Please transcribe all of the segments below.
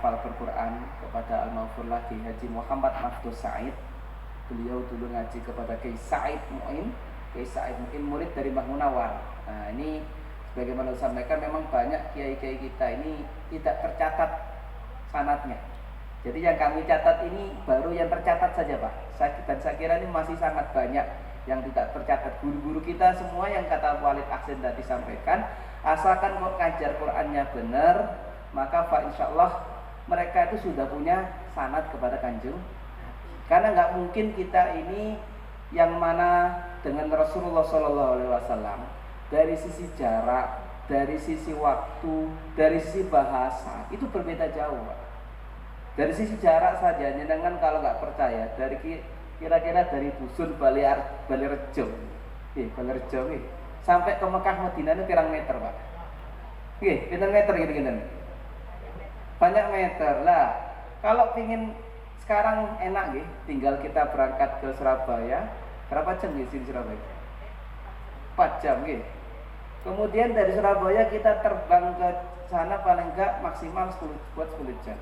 menghafalkan Quran kepada Al-Maghfurlah Kiai Haji Muhammad Mahfuz Said. Beliau dulu ngaji kepada Kiai Said Mu'in. Kiai Said Mu'in murid dari Mbah Munawar. Nah ini sebagaimana disampaikan, memang banyak kiai-kiai kita ini tidak tercatat sanadnya. Jadi yang kami catat ini baru yang tercatat saja Pak. Dan saya kira ini masih sangat banyak yang tidak tercatat. Guru-guru kita semua yang kata Walid Aksen tadi sampaikan, asalkan kok ngajar Qurannya benar, maka Pak insya Allah mereka itu sudah punya sanad kepada Kanjeng. Karena nggak mungkin kita ini yang mana dengan Rasulullah SAW dari sisi jarak, dari sisi waktu, dari sisi bahasa itu berbeda jauh Pak. Dari sisi jarak saja, dengan kalau nggak percaya, dari kira-kira dari Dusun Balirejo, sampai ke Mekah Madinah itu pirang meter Pak? Pirang meter gitu. Banyak meter lah. Kalau pingin sekarang enak tinggal kita berangkat ke Surabaya. Berapa jam sini Surabaya? 4 jam Kemudian dari Surabaya kita terbang ke sana paling enggak maksimal 10 jam.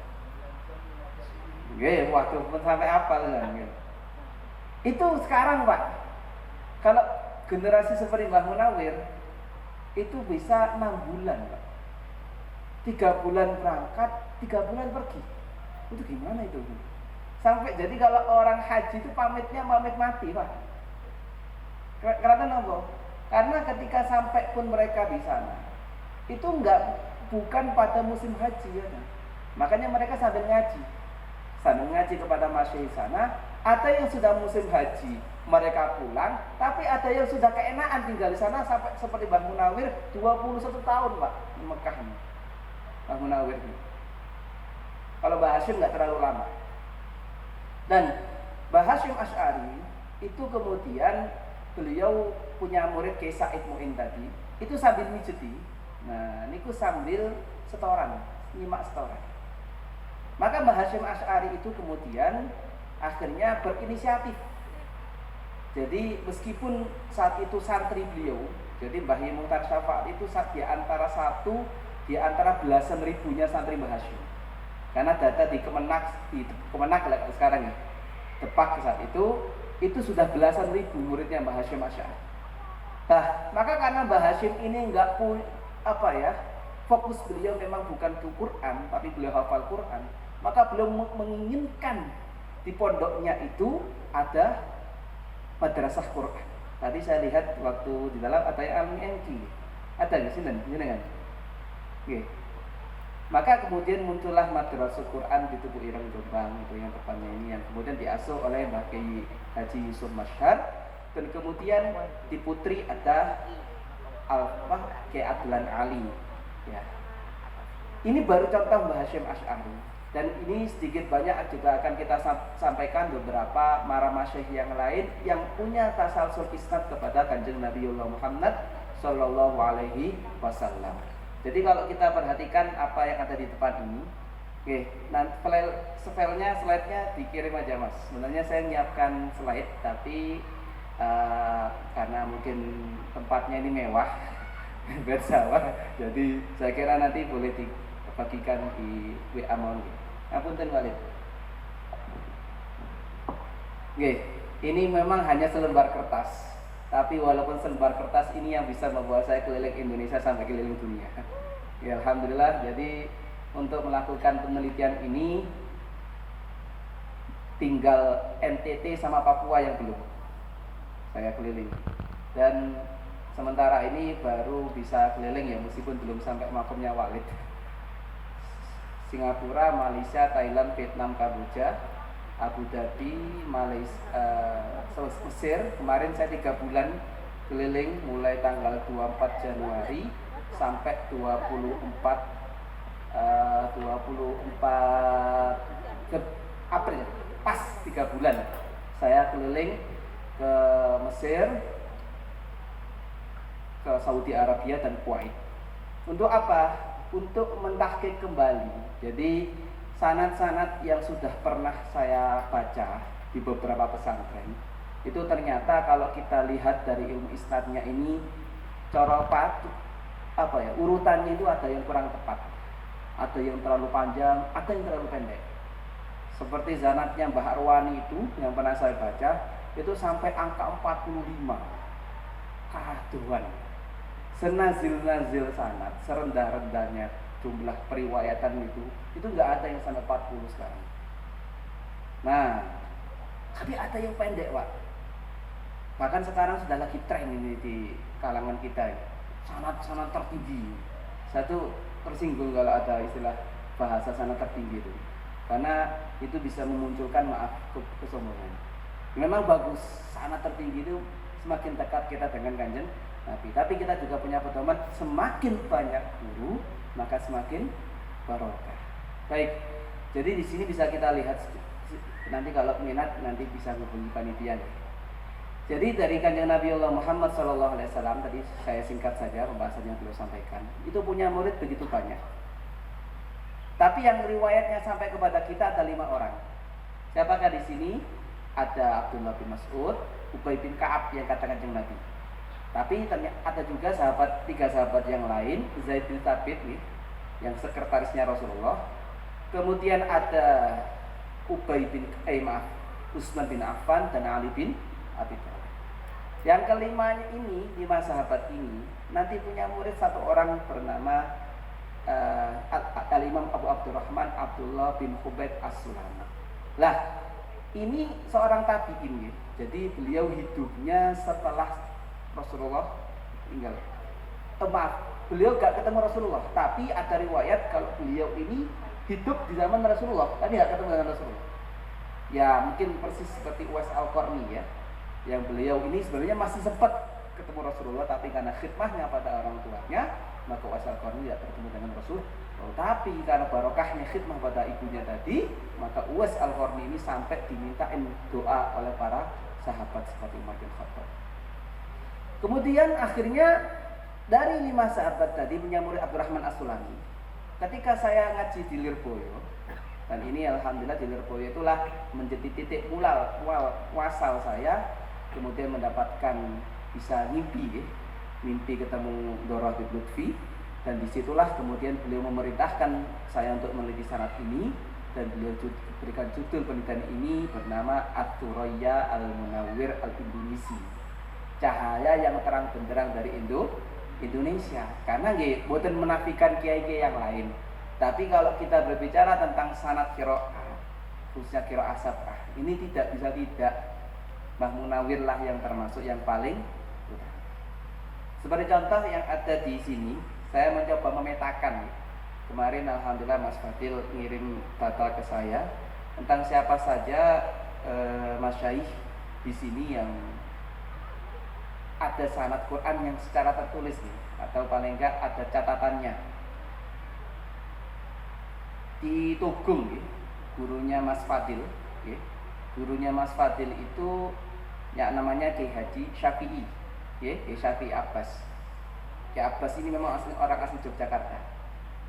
Waktu sampai apa gitu. Itu sekarang Pak. Kalau generasi seperti Mbah Munawir itu bisa 6 bulan Pak. 3 bulan berangkat, 3 bulan pergi. Itu gimana itu? Sampai jadi kalau orang haji itu pamit mati Pak. Karena apa? Karena ketika sampai pun mereka di sana, itu bukan pada musim haji ya. Makanya mereka sambil ngaji kepada masyayikh sana. Ada yang sudah musim haji, mereka pulang, tapi ada yang sudah keenaan tinggal di sana sampai seperti Mbah Munawir 21 tahun Pak di Mekah ini. Mbah Munawir ini. Kalau Mbah Hashim nggak terlalu lama. Dan Mbah Hashim Asy'ari itu kemudian beliau punya murid Kiai Said Mu'in tadi, itu sambil mijeti. Nah, niku sambil setoran, nyimak setoran. Maka Mbah Hashim Asy'ari itu kemudian akhirnya berinisiatif. Jadi meskipun saat itu santri beliau, jadi Mbah Muhtar Syafaat itu di antara belasan ribunya santri Mbah Hashim. Karena data di Kemenak sekarang ya, Depak saat itu sudah belasan ribu muridnya Mbah Hashim Asy'ari. Nah, maka karena Mbah Hashim ini fokus beliau memang bukan ke Quran, tapi beliau hafal Quran, maka beliau menginginkan di pondoknya itu ada madrasah Quran. Tadi saya lihat waktu di dalam ada Al-MNQ. Ada di sini jenengan. Maka kemudian muncullah madrasah Quran di Tugu Ireng Jombang, itu yang depannya ini, yang kemudian diasuh oleh Mbah Kiai Haji Yusuf Mashhar, dan kemudian di Putri ada Kiai Adlan Ali. Ya. Ini baru contoh Mbah Hashim Asy'ari. Dan ini sedikit banyak juga akan kita sampaikan beberapa para masyayikh yang lain yang punya tasalsul isnad kepada Kanjeng Nabiullah Muhammad sallallahu alaihi wasallam. Jadi kalau kita perhatikan apa yang ada di depan ini, slide-nya dikirim aja Mas. Sebenarnya saya menyiapkan slide, tapi karena mungkin tempatnya ini mewah, bersama, jadi saya kira nanti boleh dibagikan di WA mohon. Apunten Walid. Ini memang hanya selembar kertas, tapi walaupun selembar kertas ini yang bisa membawa saya keliling Indonesia sampai keliling dunia. Ya, alhamdulillah. Jadi untuk melakukan penelitian ini tinggal NTT sama Papua yang belum saya keliling. Dan sementara ini baru bisa keliling ya, meskipun belum sampai makamnya Walid. Singapura, Malaysia, Thailand, Vietnam, Kamboja, Abu Dhabi, Malaysia, Mesir. Kemarin saya 3 bulan keliling mulai tanggal 24 Januari sampai 24 April. Pas 3 bulan saya keliling ke Mesir, ke Saudi Arabia dan Kuwait. Untuk apa? Untuk mentahqiq kembali. Jadi sanad-sanad yang sudah pernah saya baca di beberapa pesantren itu ternyata kalau kita lihat dari ilmu isnadnya ini urutannya itu ada yang kurang tepat. ada yang terlalu panjang, ada yang terlalu pendek. Seperti zanatnya Mbah Arwani itu yang pernah saya baca, itu sampai angka 45. Kaduan. Senazil-nazil sanad, serendah-rendahnya jumlah periwayatan itu nggak ada yang sampai 40 sekarang. Nah, tapi ada yang pendek, Pak. Bahkan sekarang sudah lagi tren ini di kalangan kita, sanad-sanad tertinggi. Satu tersinggung kalau ada istilah bahasa sanad tertinggi itu, karena itu bisa memunculkan kesombongan. Memang bagus, sanad tertinggi itu semakin dekat kita dengan Kanjeng Nabi. Tapi kita juga punya pedoman, semakin banyak guru maka semakin barokah. Baik, jadi di sini bisa kita lihat, nanti kalau minat nanti bisa hubungi panitia. Jadi dari Kanjeng Nabi Allah Muhammad SAW, tadi saya singkat saja pembahasan yang beliau sampaikan, itu punya murid begitu banyak. Tapi yang riwayatnya sampai kepada kita ada 5 orang. Siapakah di sini? Ada Abdullah bin Mas'ud, Ubay bin Ka'ab yang kata Kanjeng Nabi. Tapi ternyata ada juga 3 sahabat yang lain, Zaid bin Thabit nih, yang sekretarisnya Rasulullah. Kemudian ada Utsman bin Affan dan Ali bin Abi Thalib. Yang kelimanya ini, 5 sahabat ini nanti punya murid 1 orang bernama Al-Imam Abu Abdurrahman Abdullah bin Hubaid As-Sulami. Lah, ini seorang tabi'in ya. Jadi beliau hidupnya setelah Rasulullah tinggal. Beliau gak ketemu Rasulullah, tapi ada riwayat kalau beliau ini hidup di zaman Rasulullah, tapi gak ketemu dengan Rasulullah. Ya mungkin persis seperti Uwais Al-Qarni ya, yang beliau ini sebenarnya masih sempat ketemu Rasulullah, tapi karena khidmahnya pada orang tuanya, maka Uwais Al-Qarni tidak bertemu dengan Rasulullah. Tapi karena barokahnya khidmah pada ibunya tadi, maka Uwais Al-Qarni ini sampai dimintain doa oleh para sahabat seperti Umar bin Khattab. Kemudian akhirnya dari 5 sahabat tadi punya murid Abdurrahman As-Sulami. Ketika saya ngaji di Lirboyo, dan ini alhamdulillah di Lirboyo itulah menjadi titik wasal saya, kemudian mendapatkan bisa mimpi ketemu Doroh bin Lutfi, dan disitulah kemudian beliau memerintahkan saya untuk meneliti sanad ini, dan beliau berikan judul penelitian ini bernama At-Thuraya Al-Munawwir Al-Indonesi, cahaya yang terang benderang dari Indonesia. Karena nggih boten menafikan kiai-kiai yang lain, tapi kalau kita berbicara tentang sanad qiraah, khususnya qiraah sab'ah, ini tidak bisa tidak, Mbah Munawwir lah yang termasuk yang paling utama. Seperti contoh yang ada di sini, saya mencoba memetakan. Kemarin alhamdulillah Mas Fadil ngirim data ke saya tentang siapa saja masyaikh di sini yang ada sanad Quran yang secara tertulis nih, atau paling enggak ada catatannya. Di Tugung gurunya Mas Fadil, gurunya Mas Fadil itu ya namanya Kiai Haji Syafi'i, Kiai Syafi'i Abbas. Kiai Abbas ini memang orang asli Yogyakarta,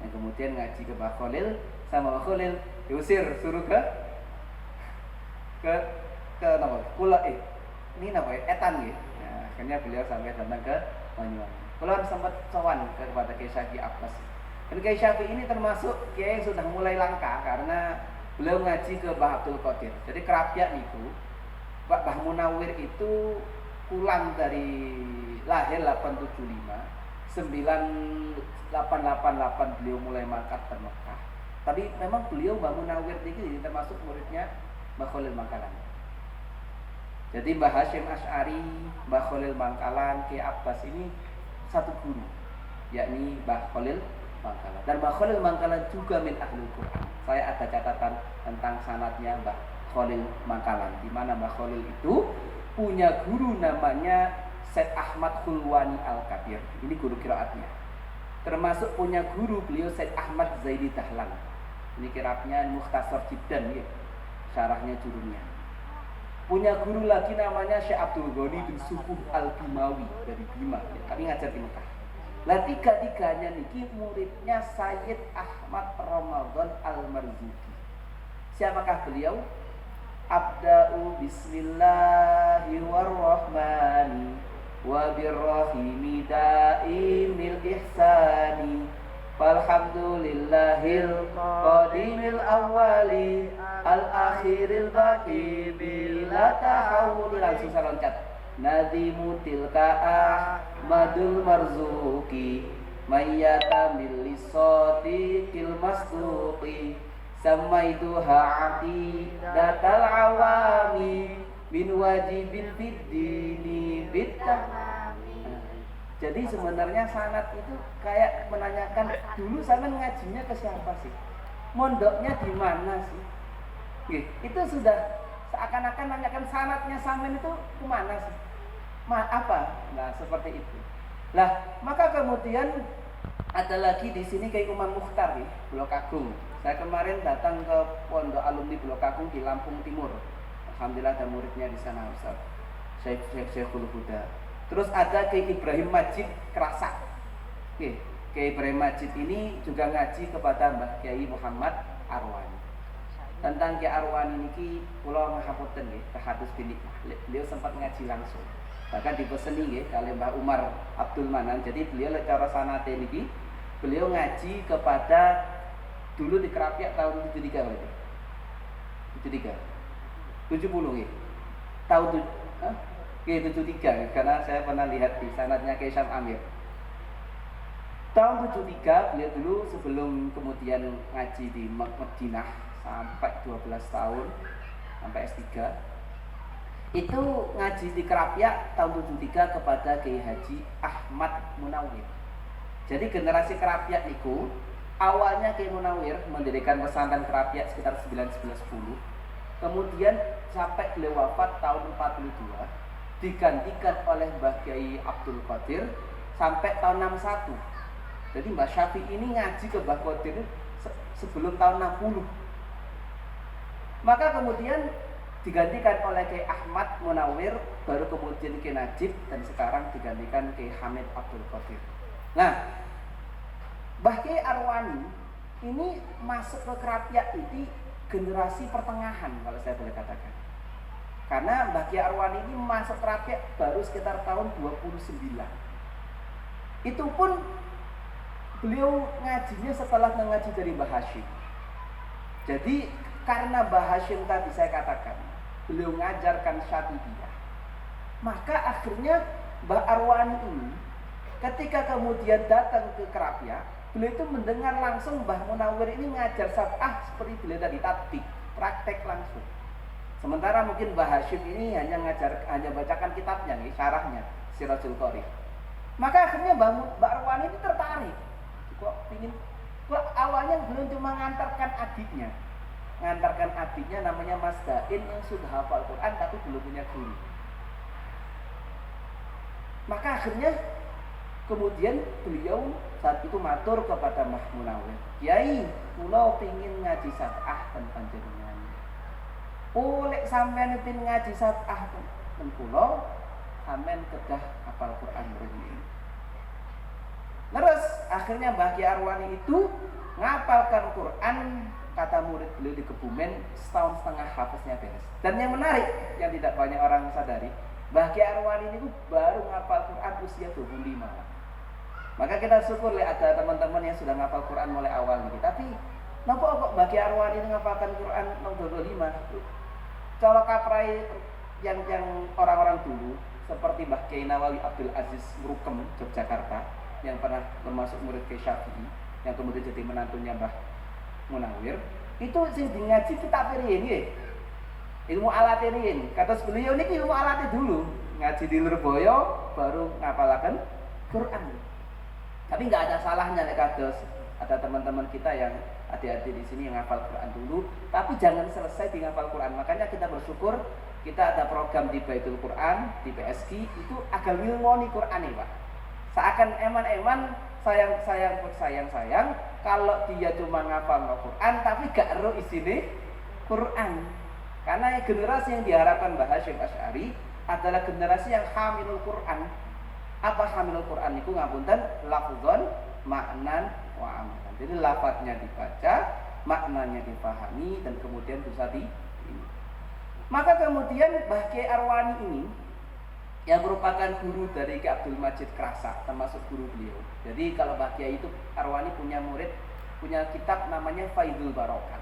yang kemudian ngaji ke Mbah Khalil, sama Mbah Khalil diusir, suruh ke nama ini nama Etan ya. Nah, akhirnya beliau sampai datang ke Banyuwangi. Beliau sempat sowan kepada Kiai Syafi'i Abbas. Dan Kiai Syafi'i ini termasuk kiai yang sudah mulai langka karena beliau ngaji ke Mbah Abdul Qadir. Jadi kerapiak itu Mbah Munawwir itu pulang dari lahir 875, 9888 beliau mulai mangkat ke Mekah. Tapi memang beliau Mbah Munawwir ini termasuk muridnya Mbah Khalil Mangkalan. Jadi Mbah Hasyim Asy'ari, Mbah Khalil Mangkalan, Kiai Abbas ini satu guru, yakni Mbah Khalil Mangkalan. Dan Mbah Khalil Mangkalan juga min ahlul Quran. Saya ada catatan tentang sanadnya Mbah Khalil Mangkalan, di mana Mbah Khalil itu punya guru namanya Syed Ahmad Khulwani Al-Kabir. Ini guru qiraatnya. Termasuk punya guru beliau Syed Ahmad Zaidi Dahlan. Ini qiraatnya Mukhtasar Jiddan ya, syarahnya jurumnya. Punya guru lagi namanya Syekh Abdul Ghani bin Subuh Al-Bimawi dari Bima, ya, kami ngajar di Mekah. Lah tiga-tiganya niki muridnya Sayyid Ahmad Ramadan Al-Marzuki. Siapakah beliau? Abda'u bismillahirrahmani wa birrahimi da'imil ihsani Falhamdulillahil qadimil awwali al-akhiril baqi bila tahawul. Langsung saya loncat. Nadimu tilka ahmadul marzuki mayyata milisoti kilmasduqi samaituha aqidatal awami min wajibil fiddini bitamami. Jadi sebenarnya sanad itu kayak menanyakan dulu sampean ngajinya ke siapa sih? Mondoknya di mana sih? Itu sudah seakan-akan nanyakan sanadnya sampean itu kemana sih? Apa? Nah, seperti itu. Lah, maka kemudian ada lagi di sini kayak Umar Mukhtar nih, Blok Agung. Saya kemarin datang ke pondok alumni Blok Agung di Lampung Timur. Alhamdulillah ada muridnya di sana, Ustaz. Syekhul Huda. Terus ada Kiai Ibrahim Majid Kerasak. Oke, Kiai Ibrahim Majid ini juga ngaji kepada Mbah Kiai Muhammad Arwani. Tentang Kiai Arwani niki kula ngahapunten nggih, tahadus binik. Beliau sempat ngaji langsung. Bahkan dipeseni nggih kali Mbah Umar Abdul Manan. Jadi beliau cara sanate niki beliau ngaji kepada dulu di Kerapiak tahun 73 berarti. 70 nggih. Tahun 73 karena saya pernah lihat di sanadnya Kiai Syam Amir. Tahun 73 beliau dulu sebelum kemudian ngaji di Madinah sampai 12 tahun sampai S3. Itu ngaji di Kerapiak tahun 73 kepada Kiai Haji Ahmad Munawir. Jadi generasi Kerapiak niku awalnya Kiai Munawir mendirikan pesantren Kerapiak sekitar 1910. Kemudian sampai beliau wafat tahun 42 digantikan oleh Mbah Kiai Abdul Qadir sampai tahun 61. Jadi Mbah Syafi'i ini ngaji ke Mbah Qadir sebelum tahun 60. Maka kemudian digantikan oleh Kiai Ahmad Munawir, baru kemudian Kiai Najib, dan sekarang digantikan Kiai Hamid Abdul Qadir. Nah, Mbah Kiai Arwani ini masuk ke Kerapiak itu generasi pertengahan kalau saya boleh katakan. Karena Mbah Kiai Arwani ini masuk Kerapiak baru sekitar tahun 29. Itu pun beliau ngajinya setelah mengaji dari Mbah Hashim. Jadi karena Mbah Hashim tadi saya katakan beliau ngajarkan Syatibiyah, maka akhirnya Mbah Arwani ini ketika kemudian datang ke Kerapiak, beliau itu mendengar langsung Mbah Munawir ini ngajar sab'ah seperti beliau tadi tatbik, praktek langsung. Sementara mungkin Mbah Hashim ini hanya bacakan kitabnya nih, syarahnya Sirajul Qorih. Maka akhirnya Mbah Arwani ini tertarik. Kok awalnya belum cuma ngantarkan adiknya namanya Mas Dain yang sudah hafal Quran tapi belum punya guru. Maka akhirnya kemudian beliau saat itu matur kepada Mbah Munawir, Kiai, kula pingin ngaji sab'ah ten panjenengan. Oleh sampean pin ngaji sab'ah ten kula, sampean kedah hafal Quran mriki. Terus akhirnya Mbah Kiai Arwani itu ngapalkan Quran, kata murid beliau di Kebumen, setahun setengah hafaznya beres. Dan yang menarik, yang tidak banyak orang sadari, Mbah Kiai Arwani itu baru ngapal Quran usia 25. Maka kita syukur ada teman-teman yang sudah ngapal Quran mulai awal nih. Tapi kenapa kok Mbah Kiai Arwani ini ngapalkan Quran 25? Kalau kaprai yang orang-orang dulu seperti Mbah Kiai Nawawi Abdul Aziz Murukem Yogyakarta yang pernah termasuk murid Kiai Syafi'i, yang kemudian jadi menantunya Mbah Munawir, itu sing di ngaji kitab ini ilmu alat ini. Kata beliau ini ilmu alatnya dulu, ngaji di Lurboyo baru ngapalakan Quran. Tapi nggak ada salahnya nek kados ada teman-teman kita yang adik-adik di sini yang ngapal Quran dulu, tapi jangan selesai di ngapal Quran. Makanya kita bersyukur kita ada program di Baitul Quran di PSG itu agar ngilmoni Quran nih Pak. Seakan eman-eman sayang kalau dia cuma ngapal Quran tapi gak ero isine Quran. Karena generasi yang diharapkan Mbah Hasyim Asy'ari adalah generasi yang hamilul Quran. Apa hamilul Quran itu ngapunten lafzon, maknan, wa amalan. Jadi lafadznya dibaca, maknanya dipahami dan kemudian bisa Maka kemudian Mbah Kiai Arwani ini yang merupakan guru dari Ki Abdul Majid Krasa, termasuk guru beliau. Jadi kalau Mbah Kiai itu Arwani punya murid, punya kitab namanya Faidul Barokat.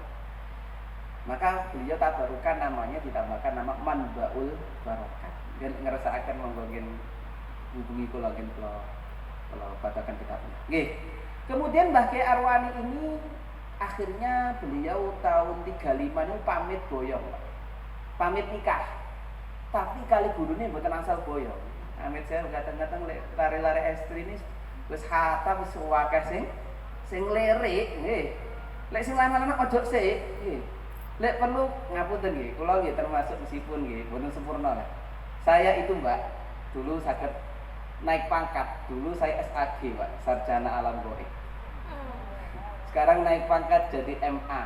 Maka beliau tabarukan namanya, ditambahkan nama Manbaul Barokat. Dan ngerasaaken monggo ngen hubungi kula ngen kalau bacakan kitabnya. Nggih. Kemudian Mbah Kiai Arwani ini akhirnya beliau tahun 35 ini pamit boyong, Pak. Pamit nikah. Tapi kali gurune mboten angsal boyong. Amit saya kadang-kadang lari-lari estri ini wis hatam wis akeh sing lirik nggih. Lek sing lanang-lanang ojo sik nggih. Lek perlu ngapunten nggih, kula nggih termasuk meskipun nggih mboten sempurna lah. Saya itu Mbak dulu saged naik pangkat. Dulu saya SAG, Pak, sarjana alam goib. Sekarang naik pangkat jadi MA.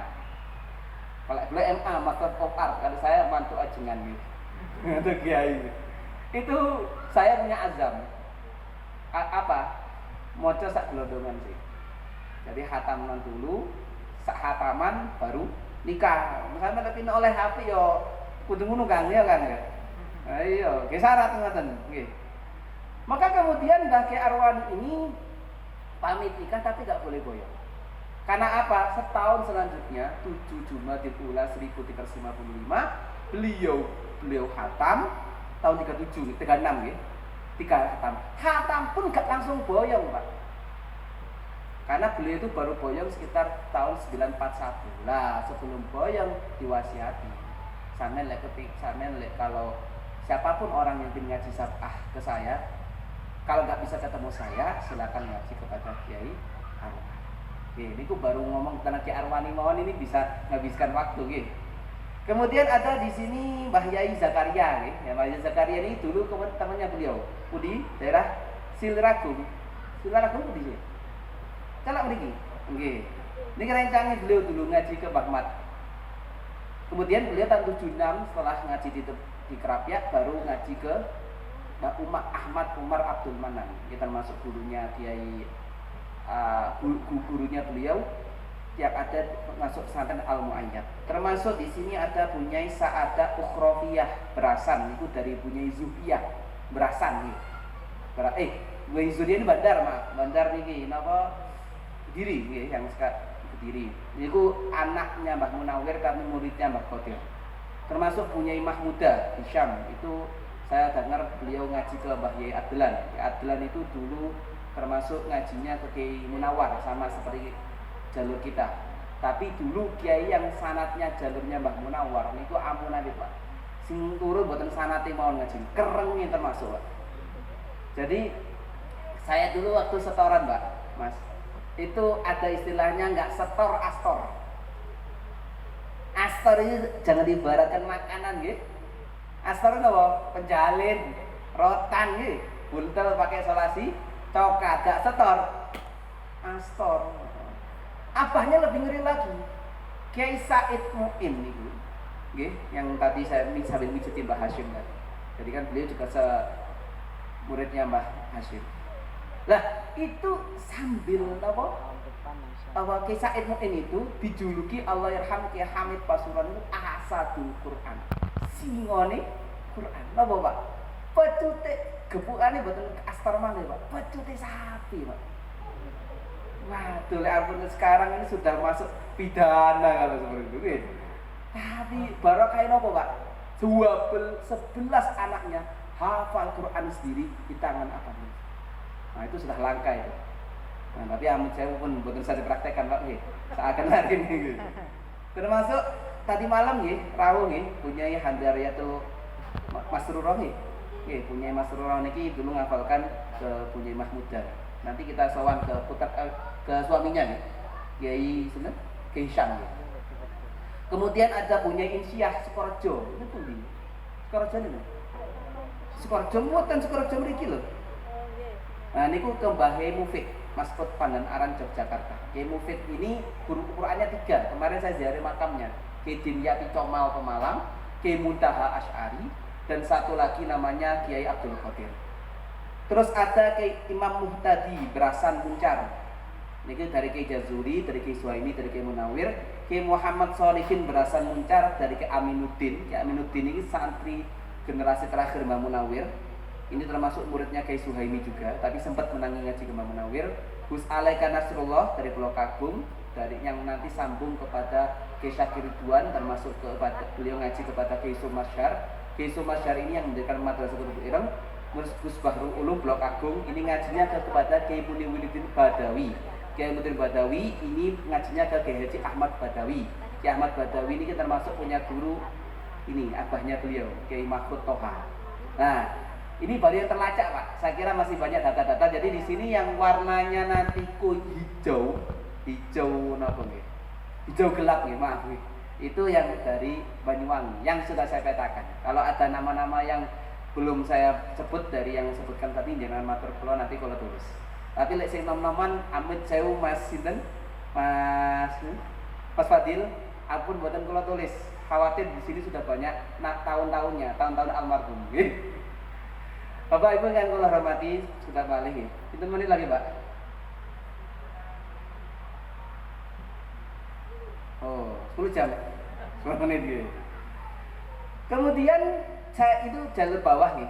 Kalau boleh MA, Master of Art. Kalau saya mantu ajengan gitu. Itu kiai. Itu saya punya azam. Apa? Moco sak gelondongan sih. Jadi hataman dulu, sak hataman baru nikah. Misalnya tapi oleh HP yo kudu ngono Kang ya kan ya. Ayo, ge syarat ngoten nggih. Maka kemudian Mbah Kiai Arwani ini pamit nikah tapi gak boleh boyong. Karena apa? Setahun selanjutnya 7 Jumadil Ula 1355 beliau hatam tahun 37 36 ya. 3 hatam. Hatam pun gak langsung boyong, Pak. Karena beliau itu baru boyong sekitar tahun 941. Lah, sebelum boyong diwasiati. Sampeyan lek kalau siapapun orang yang ingin ngaji sabah ke saya, kalau nggak bisa ketemu saya, silakan ngaji kepada Kiai Arwani. Oke, ini aku baru ngomong tentang Kiai Arwani mawon ini bisa menghabiskan waktu, gitu. Kemudian ada di sini Mbah Yai Zakaria, gitu. Ya, Mbah Yai Zakaria ini dulu temannya beliau, di daerah Silragung. Silragung di sini. Calak mriki. Nggih. Niki rencane beliau dulu ngaji ke Mbah. Kemudian beliau tahun 76 setelah ngaji di Kerapiak baru ngaji ke Mbah Ahmad Umar Abdul Manan. Kita termasuk gurunya Kiai gurunya beliau yang ada masuk pesantren Al Muayyad. Termasuk di sini ada Bunyai Sa'adah Ukhrofiyah Berasan, itu dari Bunyai Zuhiyah Berasan nih. Bunyai Zuhiyah ini bandar niki napa Kediri nggih, yang sekarang Kediri. Niku anaknya Mbah Munawir, kami muridnya Mbah Qadir. Termasuk Bunyai Mahmuda Hisham, itu saya dengar beliau ngaji ke Mbah Yai Adlan. Adlan itu dulu termasuk ngajinya ke Kiai Munawar, sama seperti jalur kita. Tapi dulu kiai yang sanatnya jalurnya Mbah Munawar niku ampunan Pak. Sing turu mboten sanate mawon ngaji, kerengnya termasuk, Pak. Jadi saya dulu waktu setoran, Pak, Mas, itu ada istilahnya nggak setor astor. Astor ini jangan diibaratkan makanan, gitu. Astor itu apa? Penjalin, rotan, gitu. Buntel pakai solasi, coklat, gak setor. Astor. Abahnya lebih ngeri lagi. Kiai Said Mu'in itu, yang tadi saya sambil mijitin Mbah Hashim tadi. Jadi kan beliau juga muridnya Mbah Hashim. Lah itu sambil apa? Kiai Said Mu'in itu dijuluki Allah yarham Kiai Hamid Pasuruan itu asadul Quran. Singone Quran. Napa, Pak? Pecute gepukane mboten astar maneh, Pak. Pecute sapi, Pak. Waduh, ampun sekarang ini sudah masuk pidana kalau seperti itu. Gitu. Tapi barokah nopo, Pak? 11 anaknya hafal Quran sendiri di tangan abangnya. Nah, itu sudah langka itu. Nah, tapi amun saya pun betul saya dipraktekkan, Pak, nggih. Seakan hari ini gitu. Termasuk tadi malam nggih, rawuh nggih, punya Handariyatul Masrurah nggih. Nggih, punya Masrurah niki dulu ngafalkan ke punya Mahmuda. Nanti kita sowan ke suaminya nih, Kiai Sunan, Kiai Syam ya. Kemudian ada punya Insyah Sukorejo, itu tuh di Sukorejo ini. Sukorejo muatan Sukorejo mriki lho. Nah, niku ke Mbah Mufid, Maskot Pandan Aran Yogyakarta. Kiai Mufid ini guru Qur'annya 3. Kemarin saya ziarah makamnya. Kiai Dimyati Comal Pemalang, Kiai Muntaha Asy'ari, dan satu lagi namanya Kiai Abdul Qadir. Terus ada Kiai Imam Muhtadi Berasan Muncar. Ini dari Kiai Jazuri, dari Kiai Suhaimi, dari Kiai Munawir. Kiai Muhammad Solihin Berasan Muncar, dari Kiai Aminuddin. Kiai Aminuddin ini santri generasi terakhir Mbah Munawir. Ini termasuk muridnya Kiai Suhaimi juga, tapi sempat menangi ngaji ke Imam Munawir. Gus Alaika Nasrullah dari Pulau Kagung, dari yang nanti sambung kepada Kiai Syakir Ridwan, termasuk kepada beliau ngaji kepada Kiai Sumasyar. Kiai Sumasyar ini yang mendirikan Madrasah Qur'an Ireng. Gus Bahrul Ulum Pulau Kagung ini ngajinya kepada Kiai Muniruddin Badawi. Kiai Muniruddin Badawi ini ngajinya ke Kiai Haji Ahmad Badawi. Kiai Ahmad Badawi ini termasuk punya guru ini abahnya beliau, Kiai Mahfud Toha. Nah, ini baru yang terlacak Pak. Saya kira masih banyak data-data. Jadi di sini yang warnanya nanti hijau apa nih? Hijau gelap nih, maaf nih. Itu yang dari Banyuwangi yang sudah saya petakan. Kalau ada nama-nama yang belum saya sebut dari yang sebutkan tadi jangan matur kula nanti kalau tulis. Tapi lek sing nom-noman amit sewu Mas sinten? Mas Fadil, ampun mboten kula tulis. Khawatir di sini sudah banyak tahun-tahunnya, tahun-tahun almarhum. Bapak Ibu yang kula hormati, sudah balik ya. Itu menit lagi, Pak. Oh, 10 jam. 10 menit ya. Kemudian saya itu jalur bawah nih.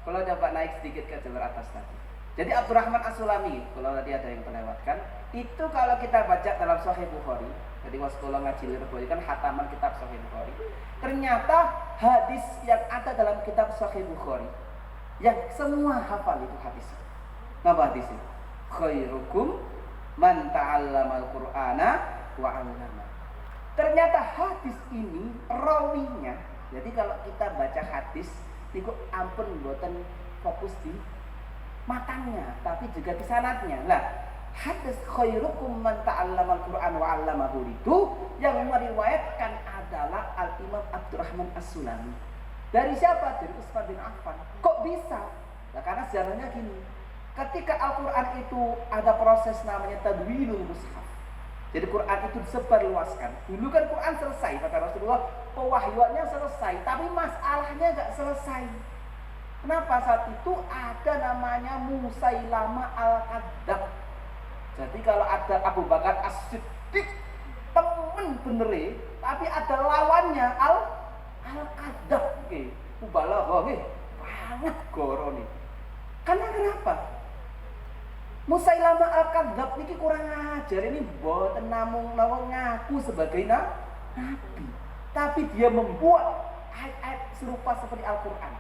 Kalau coba naik sedikit ke jalur atas tadi. Jadi Abdurrahman As-Sulami, kalau tadi ada yang terlewatkan, itu kalau kita baca dalam Sahih Bukhari, jadi waskola ngaji Bukhari kan hataman kitab Sahih Bukhari. Ternyata hadis yang ada dalam kitab Sahih Bukhari yang semua hafal itu hadis. Apa hadisnya? Khairukum man ta'allamal Qur'ana wa 'allama. Ternyata hadis ini rawinya. Jadi kalau kita baca hadis, itu ampun mboten fokus di matanya, tapi juga di sanadnya. Nah, hadis khairukum man ta'allamal Qur'an wa 'allamahu itu yang meriwayatkan adalah Al-Imam Abdurrahman As-Sulami. Dari siapa? Dari Utsman bin Affan. Kok bisa? Nah, karena sejarahnya gini. Ketika Al-Quran itu ada proses namanya tadwinul mushaf. Jadi Quran itu disebarluaskan. Dulu kan Quran selesai kata Rasulullah, pewahyuannya selesai, tapi masalahnya nggak selesai. Kenapa? Saat itu ada namanya Musailama Al-Kadzdzab. Jadi kalau ada Abu Bakar As-Siddiq temen bener, tapi ada lawannya Al-Kadzdzab. Oke, mubalagha nggih. Banget goro nih. Karena kenapa? Musailama Al-Kadzdzab niki kurang ajar, ini mboten namung ngaku sebagai nabi, tapi dia membuat ayat-ayat serupa seperti Al-Qur'an.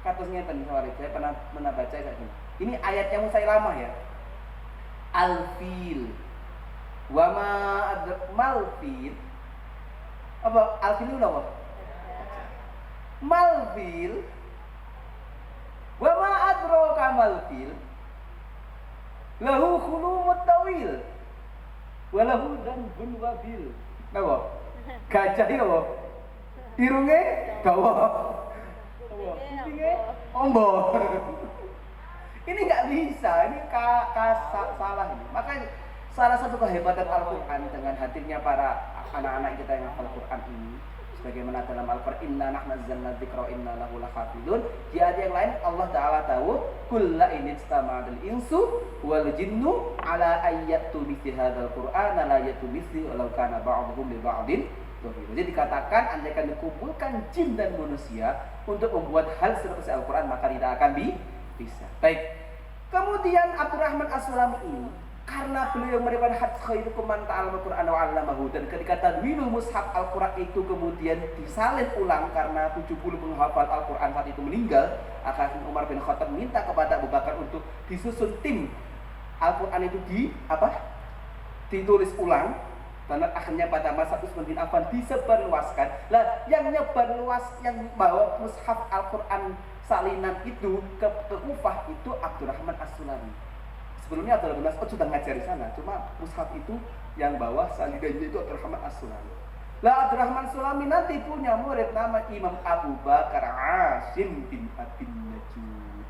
Katusnya ngeten sorry, saya pernah baca kayak gini. Ini ayatnya Musailama ya. Al-fil wa ma malfil. Apa al-fil itu apa? Malfil wa ma adraka malfil lahu khulumut tawil wa lahu dhanbun wabil. Napa? Gajah iki apa? Irunge dawa. Kupinge ombo. Ini nggak bisa, ini salah ini. Makanya salah satu kehebatan Al-Qur'an dengan hadirnya para anak-anak kita yang hafal Quran ini, sebagaimana dalam Al-Qur'an inna nahnu nazzalna dzikra inna lahu lahafizun. Di ayat yang lain Allah Ta'ala tahu kullu in istama'al insu wal jinnu ala ayyatu mithli hadzal qur'ana la yatu mithli walau kana ba'dhum li ba'din. Jadi dikatakan andaikan dikumpulkan jin dan manusia untuk membuat hal seperti Al-Qur'an maka tidak akan bisa. Baik. Kemudian Abdurrahman As-Sulami ini karena beliau meriwayatkan hadis khairukum man ta'allama Qur'an wa 'allamahu, dan ketika tadwinul mushaf Al-Qur'an itu kemudian disalin ulang karena 70 penghafal Al-Qur'an saat itu meninggal, akhirnya Umar bin Khattab minta kepada Abu Bakar untuk disusun tim Al-Qur'an itu ditulis ulang. Dan akhirnya pada masa Utsman bin Affan disebarluaskan. Lah yang nyebarluas yang bawa mushaf Al-Qur'an salinan itu ke Kufah itu Abdurrahman As-Sulami. Sebelumnya Abdullah bin Mas'ud sudah ngajar di sana, cuma mushaf itu yang bawa salinannya itu Abdurrahman As-Sulami. Lah Abdurrahman As-Sulami nanti punya murid nama Imam Abu Bakar Asim bin Abin Najud.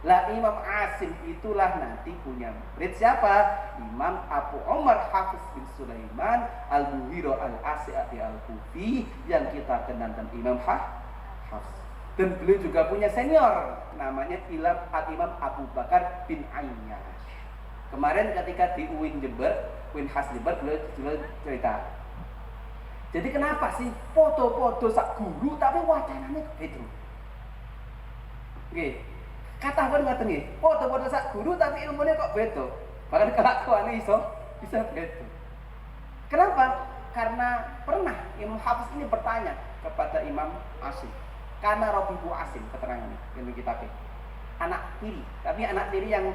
Lah Imam Asim itulah nanti punya murid siapa? Imam Abu Umar Hafiz bin Sulaiman Al-Mughirah Al-As'adi Al-Kufi yang kita kenal dengan Imam Hafs. Dan beliau juga punya senior namanya Imam Abu Bakar bin Ayyash. Kemarin ketika di UIN Jember, UIN Khas Jember, beliau cerita. Jadi kenapa sih foto-foto sak guru tapi wacananya gitu? Oke. Kata pun ngoten nggih. Padha-padha sak guru tapi ilmune kok beda. Bahkan kelakuane bisa beda. Kenapa? Karena pernah Imam Hafiz ini bertanya kepada Imam Asim. Karena Robibu Asim keterangannya yang kitabnya. Anak tiri, tapi anak tiri yang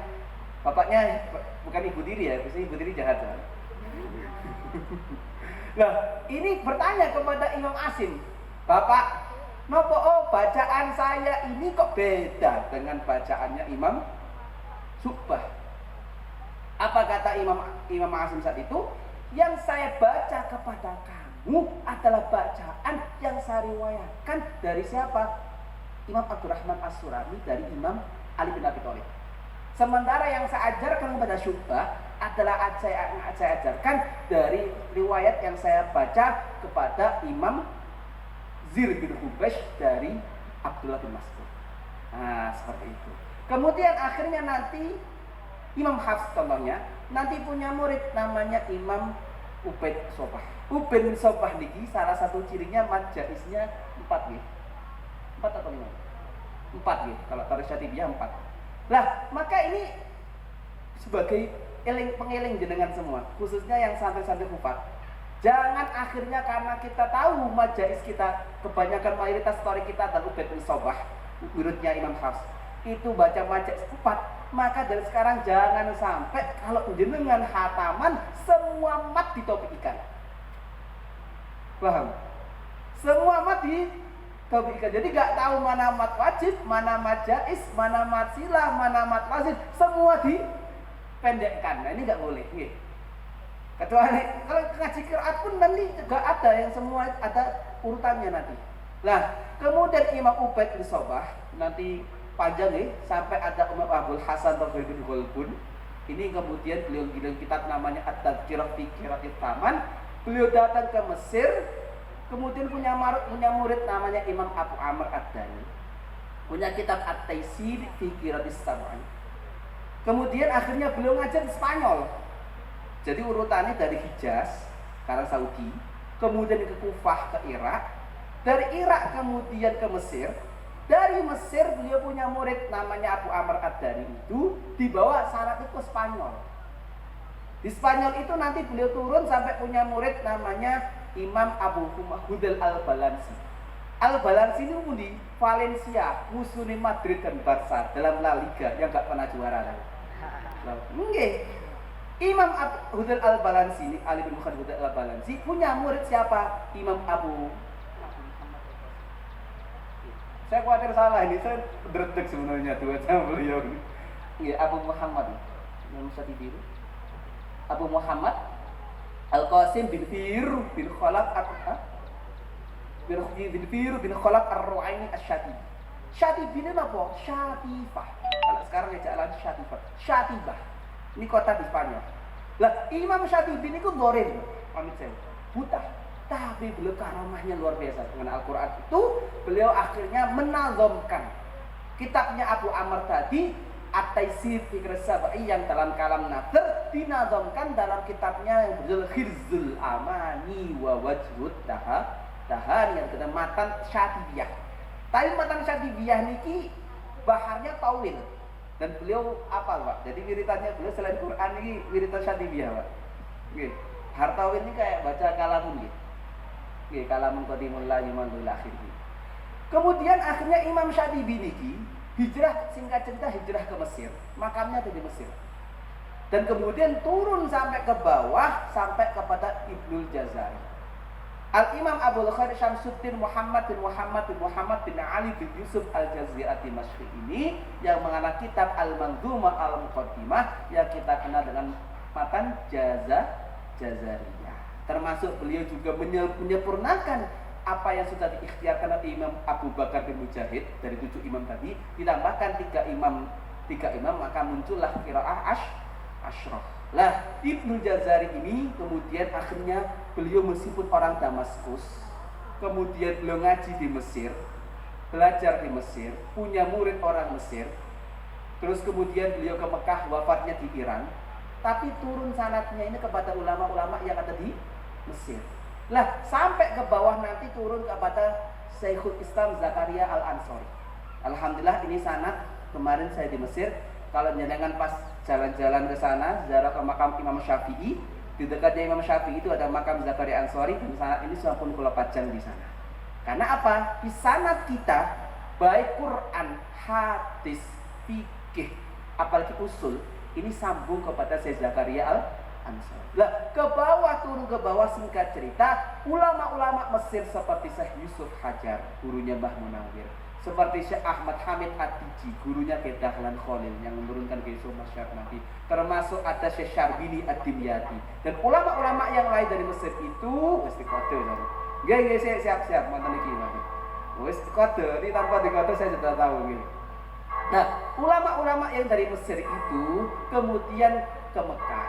bapaknya bukan ibu tiri ya, biasanya ibu tiri jahat. Nah, ini bertanya kepada Imam Asim, Bapak, nopo bacaan saya ini kok beda dengan bacaannya Imam Syu'bah? Apa kata Imam Asim saat itu? Yang saya baca kepada kamu adalah bacaan yang saya riwayatkan dari siapa? Imam Abdurrahman As-Surami dari Imam Ali bin Abi Thalib. Sementara yang saya ajarkan kepada Syu'bah adalah saya ajarkan dari riwayat yang saya baca kepada Imam Zir bin Hubaysh dari Abdullah bin Mas'ud. Nah, seperti itu. Kemudian akhirnya nanti Imam Hafs contohnya nanti punya murid namanya Imam Ubaid Sobah. Ubaid bin Sobah niki salah satu cirinya majaisnya 4 nggih. 4 atau 5? 4 nggih. Kalau Tarikh Syatibiyah 4. Lah, maka ini sebagai pengeling jenengan semua, khususnya yang santri-santri hufat. Jangan akhirnya karena kita tahu majais kita kebanyakan mayoritas story kita adalah Ubaid bin Sobah, muridnya Imam Hafs. Itu baca majais 4, maka dari sekarang jangan sampai kalau jenengan hataman semua mat ditopikan. Paham? Semua mat ditopikan. Jadi gak tahu mana mat wajib, mana mat jais, mana mat silah, mana mat lazim, semua dipendekkan. Nah, ini gak boleh. Nih. Kecuali kalau ngaji qiraat pun nanti juga ada yang semua ada urutannya nanti. Nah, kemudian Imam Ubaid bin Sobah nanti panjang nih sampai ada Umar Abdul Hasan Tafsir bin Ghalbun. Ini kemudian beliau bilang kitab namanya At-Tadhkirah fi Qiraatil Taman. Beliau datang ke Mesir, kemudian punya murid namanya Imam Abu Amr Ad-Dani. Punya kitab At-Taisir fi Qiraatis Sab'an. Kemudian akhirnya beliau ngajar di Spanyol. Jadi urutannya dari Hijaz, sekarang Saudi, kemudian ke Kufah, ke Irak, dari Irak kemudian ke Mesir. Dari Mesir beliau punya murid namanya Abu Amr Ad-Dari itu dibawa syarat itu ke Spanyol. Di Spanyol itu nanti beliau turun sampai punya murid namanya Imam Abu Hudal Al-Balansi. Al-Balansi ini di Valencia, musuhnya Madrid dan Barca dalam La Liga yang gak pernah juara. Nggih. Imam Hudal Al-Balansi ini, Ali bin Muhammad Hudal Al-Balansi punya murid siapa? Imam Abu. Saya khawatir salah ini, saya berdek sebenarnya tuh sama beliau. Iya, Abu Muhammad. Yang bisa ditiru. Abu Muhammad Al-Qasim bin Fir bin Khalaf bin Fir bin Khalaf Ar-Ru'aini Asy-Syatibi. Syatibi ini apa? Syatifah. Kalau sekarang ya jalan Syatifah. Syatibah. Ini kota di Spanyol. Lah, Imam Syatibi ini ku dorin, pamit saya. Buta. Tapi beliau karamahnya luar biasa dengan Al-Quran itu. Beliau akhirnya menazamkan kitabnya Abu Amr tadi, At-Taisir fi Qiraatis Sab'i, yang dalam kalam Nathar dinazamkan dalam kitabnya yang berjudul Khirzul Amani wa Wajhud Dahan yang dengan matan Syatibiyah. Tapi matan Syatibiyah niki baharnya tawil dan beliau apal, Pak. Jadi wiritannya beliau selain Quran ini wiritan Syatibiyah, Pak. Nggih. Hartawil ini kayak baca kalamun gitu. Kalamun qadimul la yumanul akhir. Kemudian akhirnya Imam Syatibi niki hijrah, singkat cerita hijrah ke Mesir. Makamnya ada di Mesir. Dan kemudian turun sampai ke bawah sampai kepada Ibnul Jazari. Al-Imam Abul Khair Syamsuddin Muhammad bin Ali bin Yusuf Al-Jazari Dimashqi ini yang mengarang kitab Al-Manzumah Al-Muqaddimah yang kita kenal dengan matan Jazariyah. Termasuk beliau juga menyempurnakan apa yang sudah diikhtiarkan oleh Imam Abu Bakar bin Mujahid dari 7 imam tadi, ditambahkan 3 imam, maka muncullah qiraah asyraf. Lah, Ibnu Jazari ini kemudian akhirnya beliau meskipun orang Damaskus, kemudian beliau ngaji di Mesir, belajar di Mesir, punya murid orang Mesir, terus kemudian beliau ke Mekah, wafatnya di Iran, tapi turun sanadnya ini kepada ulama-ulama yang ada di Mesir. Lah, sampai ke bawah nanti turun kepada Syekhul Islam Zakaria Al-Ansori. Alhamdulillah ini sanad kemarin saya di Mesir, kalau jenengan pas jalan-jalan ke sana, ziarah ke makam Imam Syafi'i, di dekatnya Imam Syafi'i itu ada makam Zakaria Ansori, dan saat ini 94 jam di sana. Karena apa? Di sana kita baik Quran, hadis, fikih, apalagi usul, ini sambung kepada Syekh Zakaria Al-Ansori. Lah, ke bawah, turun ke bawah, singkat cerita, ulama-ulama Mesir seperti Syekh Yusuf Hajar, gurunya Mbah Munawir, seperti Syekh Ahmad Hamid At-Tiji, gurunya Syekh Dahlan Khalil yang menurunkan Kisah Masyarakat Nabi, termasuk ada Syekh Syarbini Ad-Dimyati dan ulama-ulama yang lain dari Mesir itu mesti kode. Nggih, siap-siap mantan iki Mas. Wis kode, ini tanpa dikode saya sudah tahu gitu. Nah, ulama-ulama yang dari Mesir itu kemudian ke Mekah.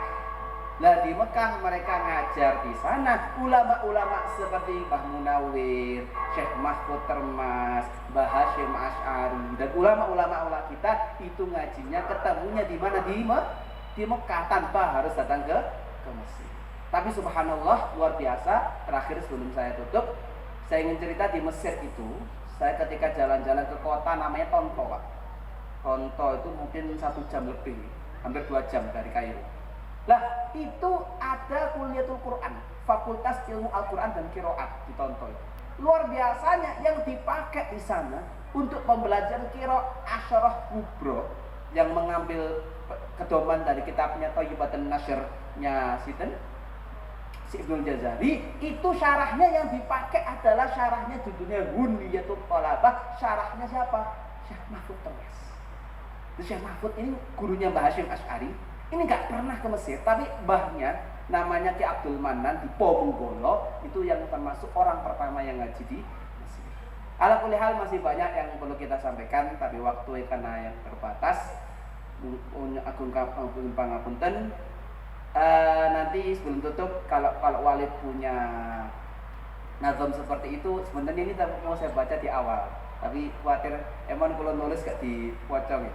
Nah, di Mekah mereka ngajar di sana ulama-ulama seperti Mbah Munawir, Syekh Mahfud Termas, Mbah Hashim Asy'ari, dan ulama-ulama kita itu ngajinya ketemunya di mana, di Mekah, tanpa harus datang ke Mesir. Tapi subhanallah, luar biasa. Terakhir sebelum saya tutup, saya ingin cerita di Mesir itu, saya ketika jalan-jalan ke kota namanya Tonto, Pak. Tonto itu mungkin 1 jam lebih, hampir 2 jam dari Kairo. Lah, itu ada kuliatul Quran, Fakultas Ilmu Al-Quran dan Qiraat di Tonto itu. Luar biasanya yang dipakai di sana untuk pembelajaran qiraat Asyarah Kubro yang mengambil kedoman dari kitabnya Thayyibatun Nashrnya Ibnul Jazari, itu syarahnya yang dipakai adalah syarahnya judulnya Hunniyatul Thalabah. Syarahnya siapa? Syekh Mahfud Termas. Syekh Mahfud ini gurunya Mbah Hashim Asy'ari. Ini nggak pernah ke Mesir, tapi mbahnya namanya Ki Abdul Manan di Ponggolo, itu yang termasuk orang pertama yang ngaji di Mesir. Ala kulli hal masih banyak yang perlu kita sampaikan, tapi waktu karena yang terbatas. Agung pangapunten. Nanti sebelum tutup, kalau Walid punya nazam seperti itu, sebenarnya ini mau saya baca di awal, tapi khawatir emang kalau nulis gak dipocong ya.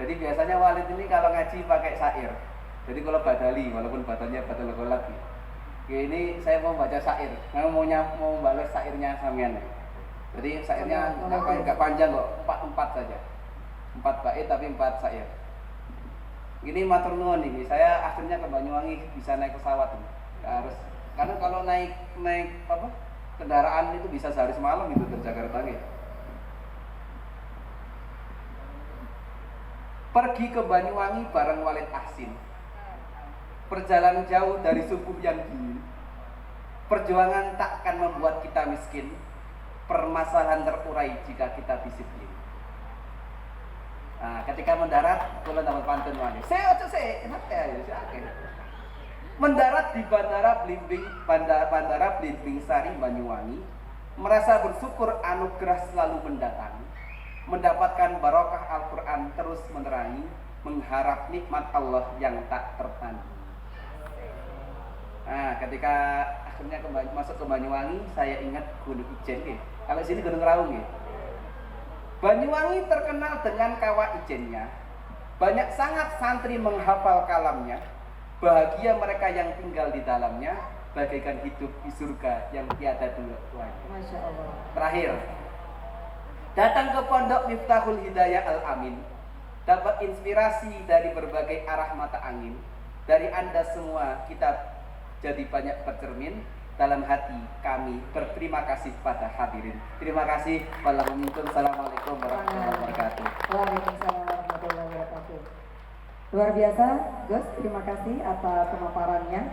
Jadi biasanya Walid ini kalau ngaji pakai syair. Jadi kalau badali, walaupun badannya badal lagi. Ini saya mau baca syair, mau balas syairnya samian. Jadi syairnya nggak panjang kok, 4 saja, 4 bait tapi 4 syair. Ini matur nuwun nih, saya akhirnya ke Banyuwangi bisa naik pesawat ini. Harus, karena kalau naik kendaraan itu bisa sehari semalam itu dari Jakarta gitu. Pergi ke Banyuwangi bareng Walid Ahsin. Perjalanan jauh dari subuh yang dingin. Perjuangan takkan membuat kita miskin. Permasalahan terurai jika kita disiplin. Nah, ketika mendarat, kula dapat pantun wae. Mendarat di Bandara Blimbing Sari Banyuwangi, merasa bersyukur anugerah selalu mendatangi, mendapatkan barokah Al-Qur'an terus menerangi, mengharap nikmat Allah yang tak tertandingi. Nah, ketika akhirnya masuk ke Banyuwangi, saya ingat Gunung Ijen nggih. Kalau sini Gunung Raung nggih. Banyuwangi terkenal dengan kawah ijennya. Banyak sangat santri menghafal kalamnya. Bahagia mereka yang tinggal di dalamnya, bagaikan hidup di surga yang tiada duanya. Masya Allah. Terakhir, datang ke pondok Miftahul Hidayah Al-Amin, dapat inspirasi dari berbagai arah mata angin. Dari Anda semua kita jadi banyak bercermin. Dalam hati kami berterima kasih pada hadirin. Terima kasih. Wassalamualaikum warahmatullahi wabarakatuh. Waalaikumsalam warahmatullahi wabarakatuh. Luar biasa, Gus. Terima kasih atas pemaparannya.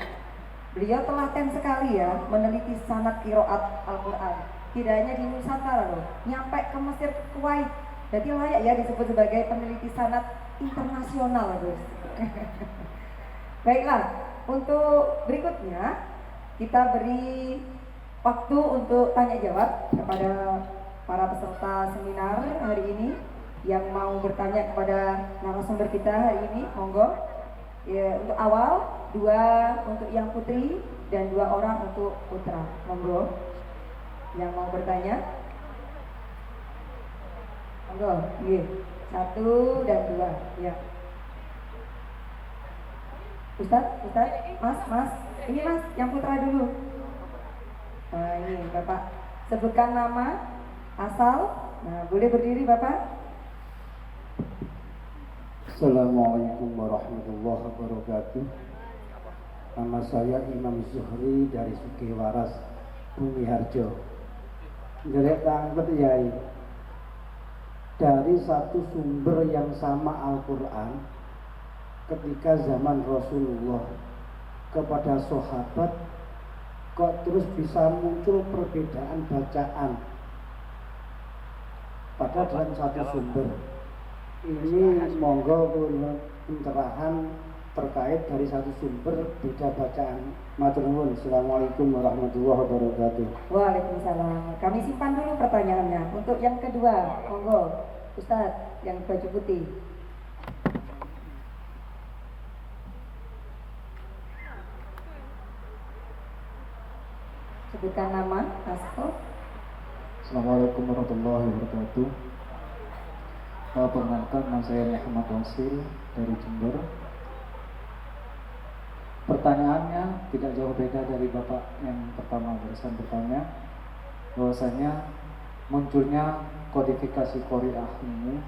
Beliau telaten sekali ya meneliti sanad qiraat Al-Quran. Tidak hanya di Nusantara loh, nyampe ke Mesir, ke Kuwait. Jadi layak ya disebut sebagai peneliti sanad internasional, Gus. Baiklah, untuk berikutnya kita beri waktu untuk tanya jawab kepada para peserta seminar hari ini yang mau bertanya kepada narasumber kita hari ini. Monggo ya, untuk awal 2 untuk yang putri dan 2 orang untuk putra. Monggo yang mau bertanya. Monggo, iya. 1 dan 2 ya. Ustaz, Mas, ini Mas, yang putra dulu. Nah ini Bapak, sebutkan nama, asal. Nah boleh berdiri Bapak. Assalamualaikum warahmatullahi wabarakatuh. Nama saya Imam Zuhri dari Sukiwaras, Bumi Harjo. Ndelek tanglet yai. Dari satu sumber yang sama Al-Quran, ketika zaman Rasulullah kepada sahabat, kok terus bisa muncul perbedaan bacaan pada dalam satu sumber. Ini monggo pencerahan terkait dari satu sumber beda bacaan. Matur nuwun. Assalamualaikum warahmatullahi wabarakatuh. Waalaikumsalam. Kami simpan dulu pertanyaannya. Untuk yang kedua, monggo Ustadz yang baju putih. Sebutkan nama, Asko. Assalamualaikum warahmatullahi wabarakatuh. Perkenalkan, nama saya Muhammad Wasil dari Jember. Pertanyaannya tidak jauh beda dari Bapak yang pertama barusan bertanya, bahwasanya munculnya kodifikasi Qori'ah ini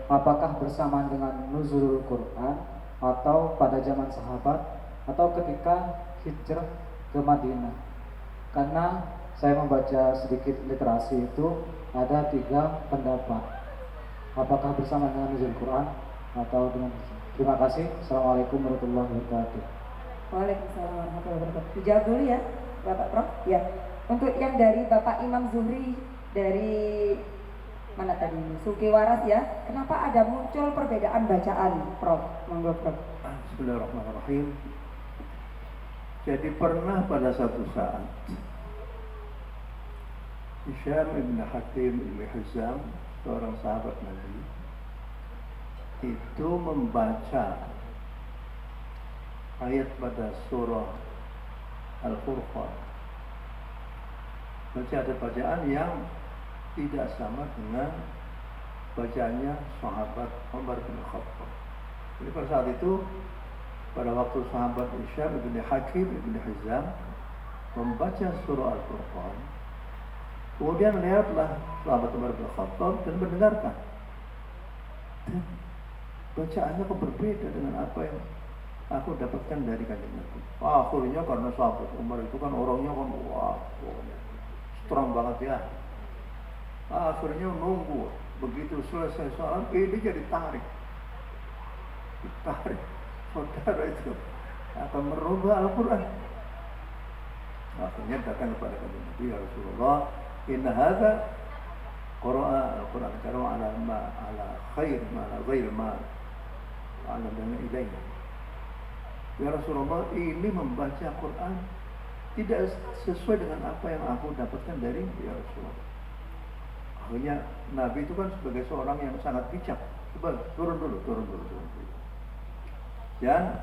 apakah bersamaan dengan nuzulul Quran atau pada zaman sahabat atau ketika hijrah ke Madinah? Karena saya membaca sedikit literasi itu ada 3 pendapat, apakah bersama dengan nuzul Quran atau dengan. Terima kasih. Assalamualaikum warahmatullahi wabarakatuh. Waalaikumsalam warahmatullahi wabarakatuh. Dijawab dulu ya, Bapak Prof. Ya. Untuk yang dari Bapak Imam Zuhri dari mana tadi? Sukiwaras ya. Kenapa ada muncul perbedaan bacaan, Prof? Monggo, Prof. Bismillahirrahmanirrahim. Jadi pernah pada satu saat Hisham ibn Hakim ibn Hizam, seorang sahabat Nabi, itu membaca ayat pada surah Al-Furqan. Baca ada bacaan yang tidak sama dengan bacaannya sahabat Umar bin Khattab. Jadi pada saat itu, pada waktu sahabat Hisham ibn Hakim ibn Hizam membaca surah Al-Furqan, kemudian lihatlah sahabat Umar bin Khattab dan mendengarkan. Bacaannya kok berbeda dengan apa yang aku dapatkan dari kanjeng Nabi. Akhirnya karena sahabat Umar itu kan orangnya kan wah, strong banget ya. Akhirnya nunggu, begitu selesai salat ini jadi ditarik, saudara itu akan merubah Al-Quran. Akhirnya datang kepada kanjeng Nabi, ya Rasulullah, inna hadza qara'a Al-Quran karam ala khair ma ala ghair ma ala dengan ilainya. Ya Rasulullah, ini membaca Quran tidak sesuai dengan apa yang aku dapatkan dari ya Rasulullah. Akhirnya Nabi itu kan sebagai seorang yang sangat bijak. Coba turun dulu. Jangan